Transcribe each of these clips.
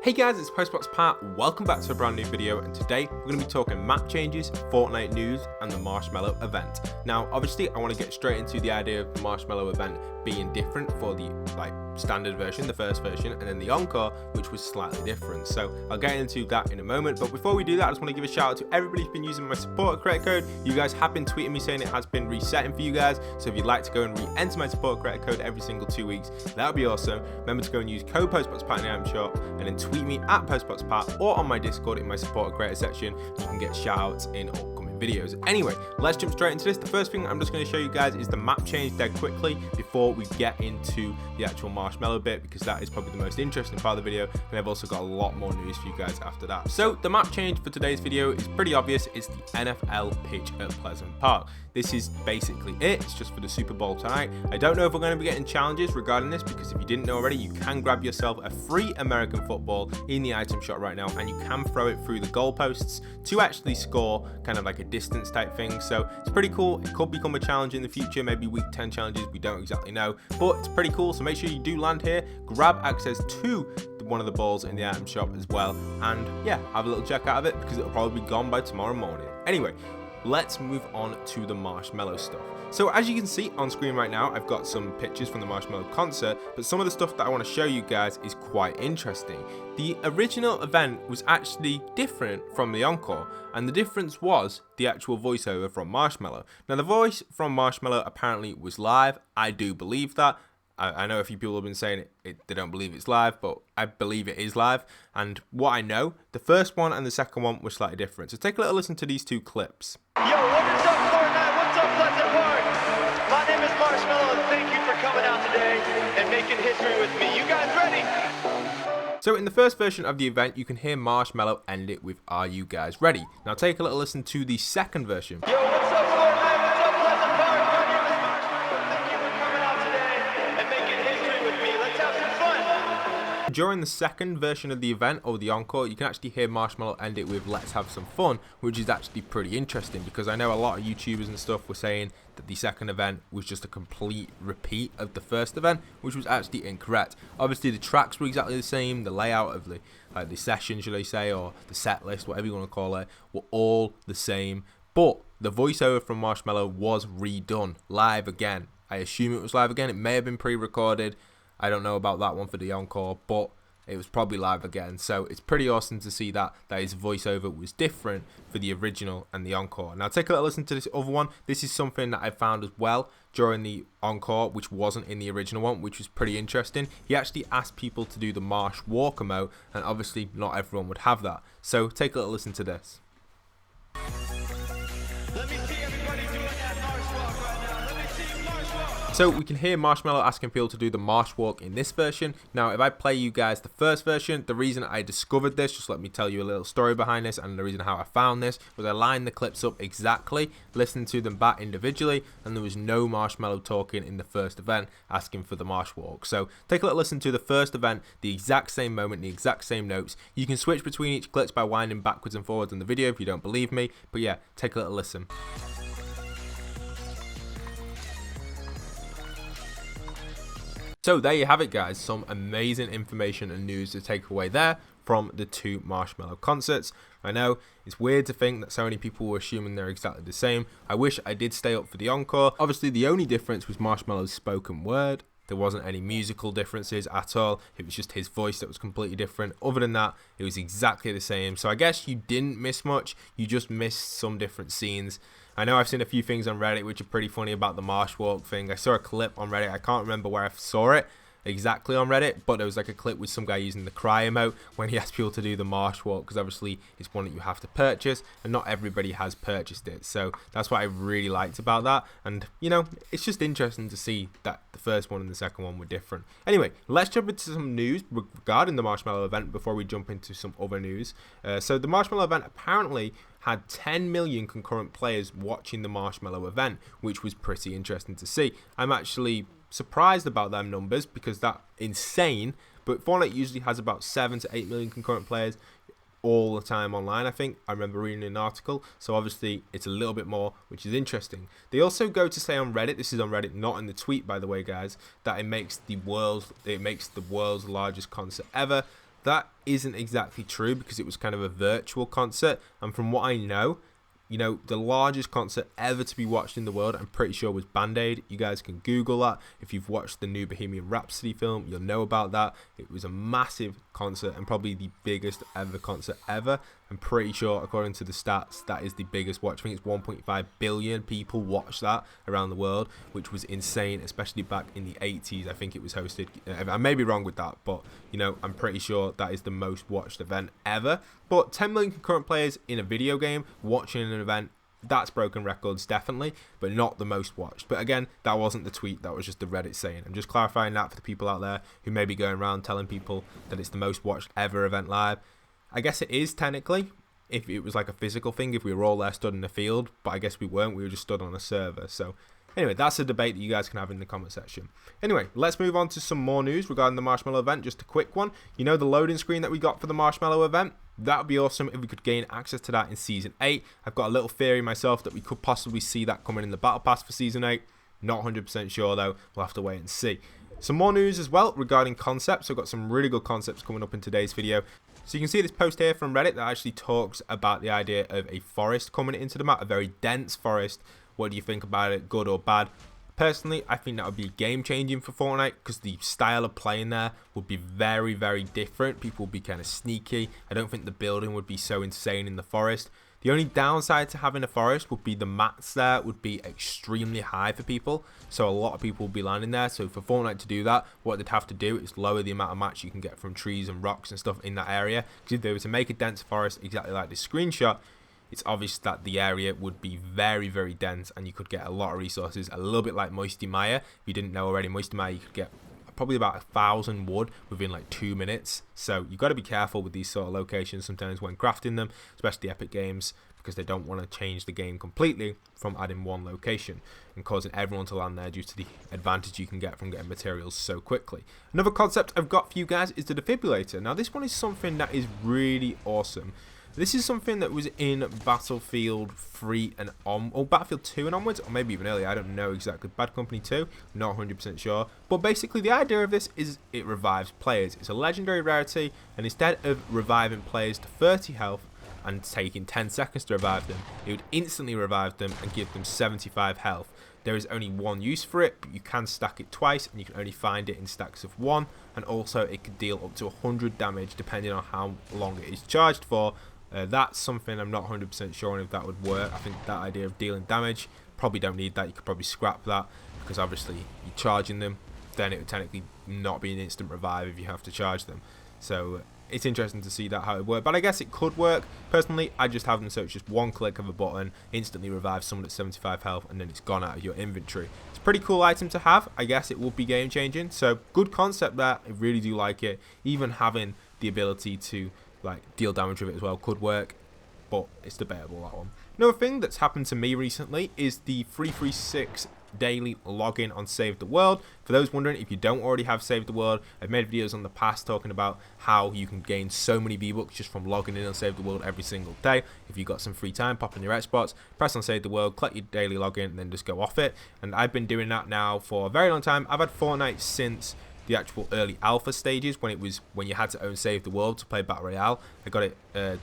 Hey guys, it's postboxpat. Welcome back to a brand new video, and today we're going to be talking map changes, Fortnite news, and the Marshmello event. Now, obviously, I want to get straight into the idea of the Marshmello event being different for the standard version, the first version, and then the Encore, which was slightly different. So I'll get into that in a moment. But before we do that, I just want to give a shout out to everybody who's been using my supporter credit code. You guys have been tweeting me saying it has been resetting for you guys. So if you'd like to go and re-enter my supporter credit code every single 2 weeks, that would be awesome. Remember to go and use code postboxpat in the item shop, and then tweet me at postboxpat or on my Discord in my supporter creator section. You can get shout outs in upcoming videos. Anyway, let's jump straight into this. The first thing I'm just going to show you guys is the map change dead quickly before we get into the actual Marshmello bit, because that is probably the most interesting part of the video, and I've also got a lot more news for you guys after that. So the map change for today's video is pretty obvious. It's the NFL pitch at Pleasant Park. This is basically it. It's just for the Super Bowl tonight. I don't know if we're going to be getting challenges regarding this, because if you didn't know already, you can grab yourself a free American football in the item shop right now, and you can throw it through the goalposts to actually score kind of like a distance type thing. So it's pretty cool. It could become a challenge in the future, maybe week 10 challenges, we don't exactly know, but it's pretty cool. So make sure you do land here, grab access to one of the balls in the item shop as well, and yeah, have a little check out of it, because it'll probably be gone by tomorrow morning. Anyway, let's move on to the Marshmello stuff. So as you can see on screen right now, I've got some pictures from the Marshmello concert, but some of the stuff that I want to show you guys is quite interesting. The original event was actually different from the Encore, and the difference was the actual voiceover from Marshmello. Now, the voice from Marshmello apparently was live. I do believe that. I know a few people have been saying they don't believe it's live, but I believe it is live. And what I know, the first one and the second one were slightly different. So take a little listen to these two clips. Yo, what is up, Fortnite? What's up, Pleasant Park? My name is Marshmello, and thank you for coming out today and making history with me. You guys ready? So in the first version of the event, you can hear Marshmello end it with "Are you guys ready?" Now take a little listen to the second version. Yo, what's up, Fortnite? What's up, Pleasant Park? My name is Marshmello, and thank you for coming out today and making history with me. Let's have some fun. During the second version of the event, or the Encore, you can actually hear Marshmello end it with "Let's have some fun," which is actually pretty interesting, because I know a lot of YouTubers and stuff were saying that the second event was just a complete repeat of the first event, which was actually incorrect. Obviously the tracks were exactly the same, the layout of the session, should I say, or the set list, whatever you want to call it, were all the same, but the voiceover from Marshmello was redone live again. I assume it was live again. It may have been pre-recorded. I don't know about that one for the Encore, but it was probably live again. So it's pretty awesome to see that his voiceover was different for the original and the Encore. Now take a little listen to this other one. This is something that I found as well during the Encore, which wasn't in the original one, which was pretty interesting. He actually asked people to do the Marsh Walk emote, and obviously not everyone would have that. So take a little listen to this. Let me see everybody doing that Marsh Walk right now. Let me see you Marsh Walk. So we can hear Marshmello asking people to do the Marsh Walk in this version. Now, if I play you guys the first version, the reason I discovered this, just let me tell you a little story behind this, and the reason how I found this was I lined the clips up exactly, listened to them back individually, and there was no Marshmello talking in the first event asking for the Marsh Walk. So take a little listen to the first event, the exact same moment, the exact same notes. You can switch between each clips by winding backwards and forwards in the video if you don't believe me, but yeah, take a little listen. So there you have it, guys. Some amazing information and news to take away there from the two Marshmello concerts. I know it's weird to think that so many people were assuming they're exactly the same. I wish I did stay up for the Encore. Obviously, the only difference was Marshmello's spoken word. There wasn't any musical differences at all. It was just his voice that was completely different. Other than that, it was exactly the same. So I guess you didn't miss much. You just missed some different scenes. I know I've seen a few things on Reddit which are pretty funny about the Marsh Walk thing. I saw a clip on Reddit. I can't remember where I saw it exactly on Reddit, but there was like a clip with some guy using the cry emote when he asked people to do the Marsh Walk, because obviously it's one that you have to purchase, and not everybody has purchased it. So that's what I really liked about that, and you know, it's just interesting to see that the first one and the second one were different. Anyway, let's jump into some news regarding the Marshmello event before we jump into some other news. So the Marshmello event apparently had 10 million concurrent players watching the Marshmello event, which was pretty interesting to see. I'm actually surprised about them numbers, because that's insane, but Fortnite usually has about 7 to 8 million concurrent players all the time online. I think I remember reading an article, so obviously it's a little bit more, which is interesting. They also go to say on Reddit, this is on Reddit, not in the tweet by the way guys, that it makes the world's largest concert ever. that isn't exactly true because it was kind of a virtual concert, and from what I know, the largest concert ever to be watched in the world, I'm pretty sure, was Band Aid. You guys can Google that. If you've watched the new Bohemian Rhapsody film, you'll know about that. It was a massive concert and probably the biggest ever concert ever. I'm pretty sure, according to the stats, that is the biggest watch. I think it's 1.5 billion people watched that around the world, which was insane, especially back in the 80s. I think it was hosted. I may be wrong with that, but, I'm pretty sure that is the most watched event ever. But 10 million concurrent players in a video game watching an event, that's broken records, definitely, but not the most watched. But again, that wasn't the tweet, that was just the Reddit saying. I'm just clarifying that for the people out there who may be going around telling people that it's the most watched ever event live. I guess it is technically, if it was like a physical thing, if we were all there stood in the field, but I guess we weren't, we were just stood on a server. So anyway, that's a debate that you guys can have in the comment section. Anyway, let's move on to some more news regarding the Marshmello event. Just a quick one. The loading screen that we got for the Marshmello event? That would be awesome if we could gain access to that in Season 8. I've got a little theory myself that we could possibly see that coming in the Battle Pass for Season 8. Not 100% sure though, we'll have to wait and see. Some more news as well regarding concepts. I've got some really good concepts coming up in today's video. So you can see this post here from Reddit that actually talks about the idea of a forest coming into the map, a very dense forest. What do you think about it, good or bad? Personally, I think that would be game changing for Fortnite because the style of playing there would be very, very different. People would be kind of sneaky. I don't think the building would be so insane in the forest. The only downside to having a forest would be the mats there would be extremely high for people. So a lot of people would be landing there. So for Fortnite to do that, what they'd have to do is lower the amount of mats you can get from trees and rocks and stuff in that area. Because if they were to make a dense forest exactly like this screenshot, it's obvious that the area would be very, very dense and you could get a lot of resources, a little bit like Moisty Maya. If you didn't know already, Moisty Maya, you could get probably about 1,000 wood within like 2 minutes. So you've got to be careful with these sort of locations sometimes when crafting them, especially Epic Games, because they don't want to change the game completely from adding one location and causing everyone to land there due to the advantage you can get from getting materials so quickly. Another concept I've got for you guys is the Defibrillator. Now this one is something that is really awesome. This is something that was in Battlefield 3 and on, or Battlefield 2 and onwards, or maybe even earlier, I don't know exactly. Bad Company 2, not 100% sure. But basically the idea of this is it revives players. It's a legendary rarity, and instead of reviving players to 30 health and taking 10 seconds to revive them, it would instantly revive them and give them 75 health. There is only one use for it, but you can stack it twice and you can only find it in stacks of 1, and also it can deal up to 100 damage depending on how long it is charged for. That's something I'm not 100% sure on if that would work. I think that idea of dealing damage, probably don't need that. You could probably scrap that because obviously you're charging them, then it would technically not be an instant revive if you have to charge them. So it's interesting to see that how it works, but I guess it could work. Personally, I just have them so it's just one click of a button, instantly revive someone at 75 health, and then it's gone out of your inventory. It's a pretty cool item to have. I guess it will be game changing. So good concept there. I really do like it. Even having the ability to deal damage with it as well could work, but it's debatable, that one. Another thing that's happened to me recently is the 336 daily login on Save the World. For those wondering, if you don't already have Save the World, I've made videos on the past talking about how you can gain so many V-Bucks just from logging in on Save the World every single day. If you've got some free time, pop in your Xbox, press on Save the World, collect your daily login, and then just go off it. And I've been doing that now for a very long time. I've had Fortnite since the actual early alpha stages, when you had to own Save the World to play Battle Royale. I got it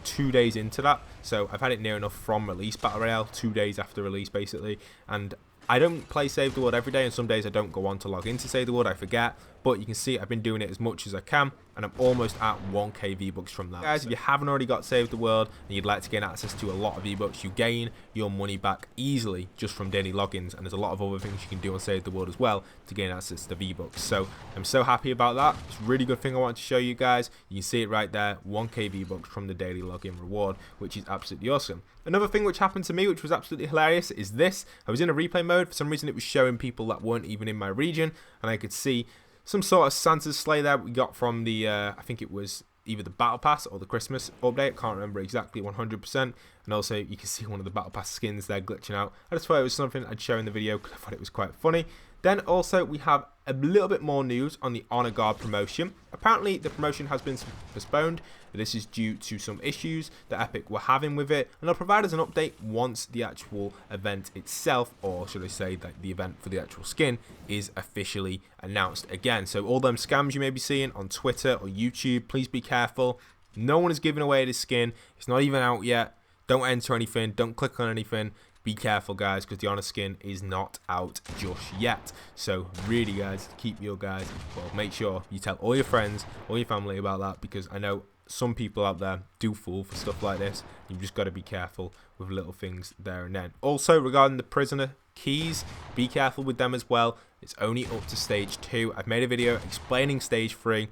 2 days into that, so I've had it near enough from release Battle Royale, 2 days after release basically. And I don't play Save the World every day, and some days I don't go on to log into Save the World, I forget. But you can see I've been doing it as much as I can, and I'm almost at 1k V-Bucks from that. Guys, if you haven't already got Save the World and you'd like to gain access to a lot of V-Bucks, you gain your money back easily just from daily logins, and there's a lot of other things you can do on Save the World as well to gain access to V-Bucks. So I'm so happy about that. It's a really good thing I wanted to show you guys. You can see it right there, 1k V-Bucks from the daily login reward, which is absolutely awesome. Another thing which happened to me, which was absolutely hilarious, is this. I was in a replay mode. For some reason, it was showing people that weren't even in my region, and I could see some sort of Santa's sleigh there we got from the, I think it was either the Battle Pass or the Christmas update. Can't remember exactly 100%. And also, you can see one of the Battle Pass skins there glitching out. I just thought it was something I'd show in the video because I thought it was quite funny. Then also we have a little bit more news on the Honor Guard promotion. Apparently the promotion has been postponed. This is due to some issues that Epic were having with it, and they'll provide us an update once the actual event itself, or should I say that the event for the actual skin, is officially announced again. So all them scams you may be seeing on Twitter or YouTube, please be careful. No one is giving away this skin. It's not even out yet. Don't enter anything. Don't click on anything. Be careful, guys, because the Honor skin is not out just yet. So really, guys, keep your guys, well, make sure you tell all your friends, all your family about that, because I know some people out there do fall for stuff like this. You've just got to be careful with little things there and then. Also, regarding the prisoner keys, be careful with them as well. It's only up to stage 2. I've made a video explaining stage 3.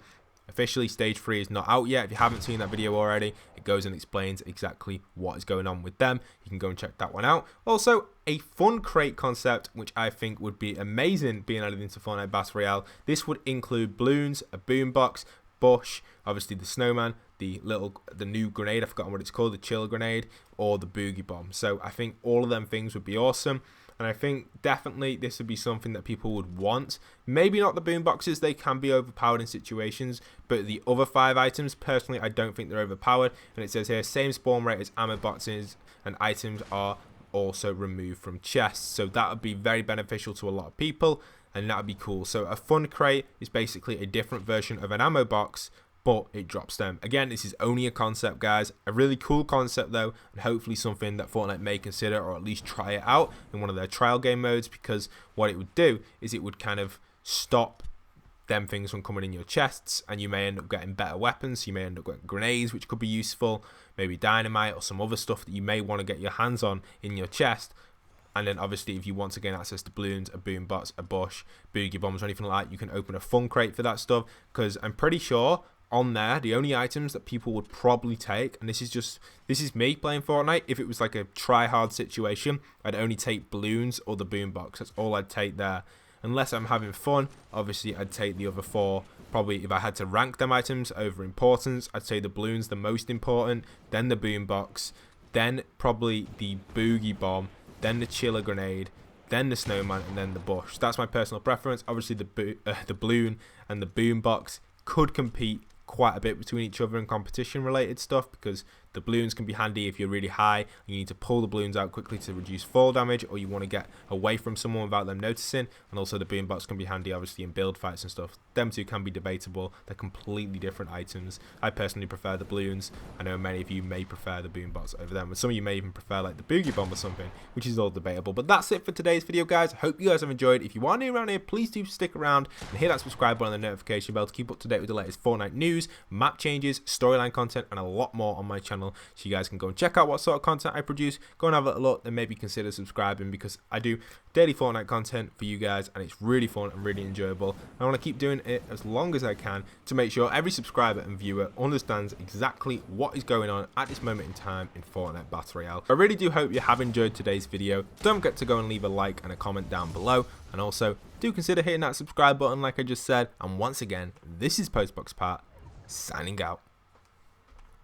Officially, stage 3 is not out yet. If you haven't seen that video already, it goes and explains exactly what is going on with them. You can go and check that one out. Also, a fun crate concept, which I think would be amazing being added into Fortnite Battle Royale. This would include balloons, a boombox, bush, obviously the snowman, the new grenade, I've forgotten what it's called, the chill grenade, or the boogie bomb. So I think all of them things would be awesome. And I think definitely this would be something that people would want. Maybe not the boom boxes, they can be overpowered in situations, but the other 5 items, personally, I don't think they're overpowered. And it says here, same spawn rate as ammo boxes, and items are also removed from chests. So that would be very beneficial to a lot of people, and that would be cool. So a fun crate is basically a different version of an ammo box, but it drops them. Again, this is only a concept, guys. A really cool concept, though, and hopefully something that Fortnite may consider, or at least try it out in one of their trial game modes, because what it would do is it would kind of stop them things from coming in your chests, and you may end up getting better weapons. You may end up getting grenades, which could be useful, maybe dynamite or some other stuff that you may want to get your hands on in your chest. And then obviously if you want to gain access to balloons, a boombox, a bush, boogie bombs, or anything like that, you can open a fun crate for that stuff, because I'm pretty sure on there the only items that people would probably take, and this is me playing Fortnite, if it was like a try hard situation, I'd only take balloons or the boombox. That's all I'd take there. Unless I'm having fun, obviously I'd take the other 4. Probably if I had to rank them items over importance, I'd say the balloons the most important, then the boombox, then probably the boogie bomb, then the chiller grenade, then the snowman, and then the bush. That's my personal preference. Obviously the balloon and the boombox could compete quite a bit between each other in competition related stuff, because the balloons can be handy if you're really high and you need to pull the balloons out quickly to reduce fall damage, or you want to get away from someone without them noticing. And also the boombox can be handy obviously in build fights and stuff. Them two can be debatable. They're completely different items. I personally prefer the balloons. I know many of you may prefer the boombox over them, and some of you may even prefer like the boogie bomb or something, which is all debatable. But that's it for today's video, guys. Hope you guys have enjoyed. If you are new around here, please do stick around and hit that subscribe button and the notification bell to keep up to date with the latest Fortnite news, map changes, storyline content, and a lot more on my channel, so you guys can go and check out what sort of content I produce. Go and have a little look, and maybe consider subscribing, because I do daily Fortnite content for you guys, and it's really fun and really enjoyable. I want to keep doing it as long as I can to make sure every subscriber and viewer understands exactly what is going on at this moment in time in Fortnite Battle Royale. I really do hope you have enjoyed today's video. Don't forget to go and leave a like and a comment down below, and also do consider hitting that subscribe button like I just said. And once again, this is postboxpat signing out.